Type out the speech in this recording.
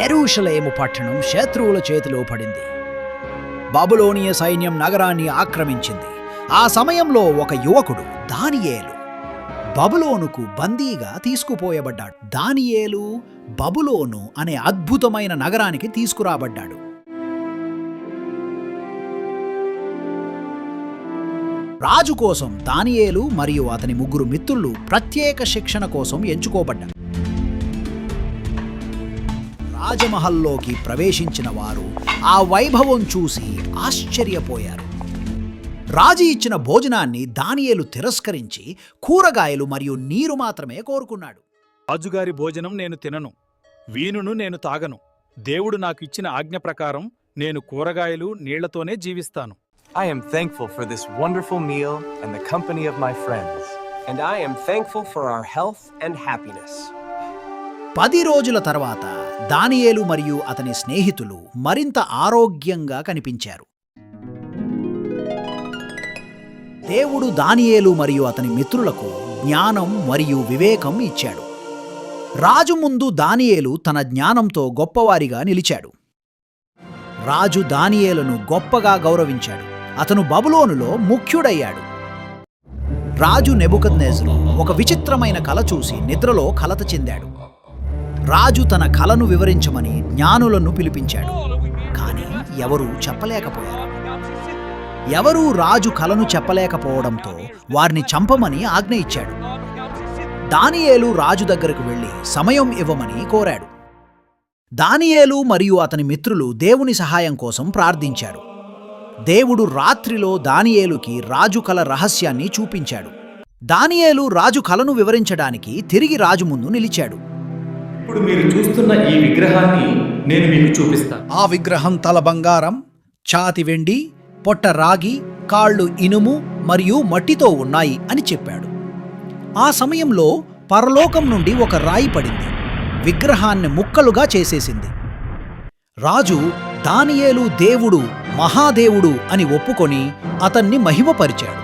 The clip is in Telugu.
యెరూషలేము పట్టణం శత్రువుల చేతిలో పడింది. బబులోనియ సైన్యం నగరాన్ని ఆక్రమించింది. ఆ సమయంలో ఒక యువకుడు దానియేలు బబులోనుకు బందీగా తీసుకుపోయబడ్డాడు. దానియేలు బబులోను అనే అద్భుతమైన నగరానికి తీసుకురాబడ్డాడు. రాజు కోసం దానియేలు మరియు అతని ముగ్గురు మిత్రులు ప్రత్యేక శిక్షణ కోసం ఎంచుకోబడ్డారు. రాజమహల్లోకి ప్రవేశించిన వారు ఆ వైభవం చూసి ఆశ్చర్యపోయారు. రాజు ఇచ్చిన భోజనాన్ని దానియేలు తిరస్కరించి కూరగాయలు మరియు నీరు మాత్రమే కోరుకున్నాడు. రాజుగారి భోజనం నేను తినను, వీనును నేను తాగను. దేవుడు నాకు ఇచ్చిన ఆజ్ఞ ప్రకారం నేను కూరగాయలు నీళ్లతోనే జీవిస్తాను. I am thankful for this wonderful meal and the company of my friends. And I am thankful for our health and happiness. 10 రోజుల తర్వాత దానియేలు మరియు అతని స్నేహితులు మరింత ఆరోగ్యంగా కనిపించారు. దేవుడు దానియేలు మరియు అతని మిత్రులకు జ్ఞానం మరియు వివేకం ఇచ్చాడు. రాజు ముందు దానియేలు తన జ్ఞానంతో గొప్పవారిగా నిలిచాడు. రాజు దానియేలును గొప్పగా గౌరవించాడు. అతను బబులోనులో ముఖ్యుడయ్యాడు. రాజు నెబుకద్నెజరు ఒక విచిత్రమైన కల చూసి నిద్రలో కలత చెందాడు. రాజు తన కలను వివరించమని జ్ఞానులను పిలిపించాడు. కానీ ఎవరూ చెప్పలేకపోయారు. ఎవరూ రాజు కలను చెప్పలేకపోవడంతో వారిని చంపమని ఆజ్ఞ ఇచ్చాడు. దానియేలు రాజు దగ్గరకు వెళ్లి సమయం ఇవ్వమని కోరాడు. దానియేలు మరియు అతని మిత్రులు దేవుని సహాయం కోసం ప్రార్థించారు. దేవుడు రాత్రిలో దానియేలుకి రాజు కల రహస్యాన్ని చూపించాడు. దానియేలు రాజు కలను వివరించడానికి తిరిగి రాజు ముందు నిలిచాడు. ఇప్పుడు మీరు చూస్తున్న ఈ విగ్రహాన్ని నేను మీకు చూపిస్తాను. ఆ విగ్రహం తల బంగారం, ఛాతి వెండి, పొట్ట రాగి, కాళ్ళు ఇనుము మరియు మట్టితో ఉన్నాయి అని చెప్పాడు. ఆ సమయంలో పరలోకం నుండి ఒక రాయి పడింది. విగ్రహాన్ని ముక్కలుగా చేసేసింది. రాజు దానియేలు దేవుడు, మహాదేవుడు అని ఒప్పుకొని అతన్ని మహిమపరిచాడు.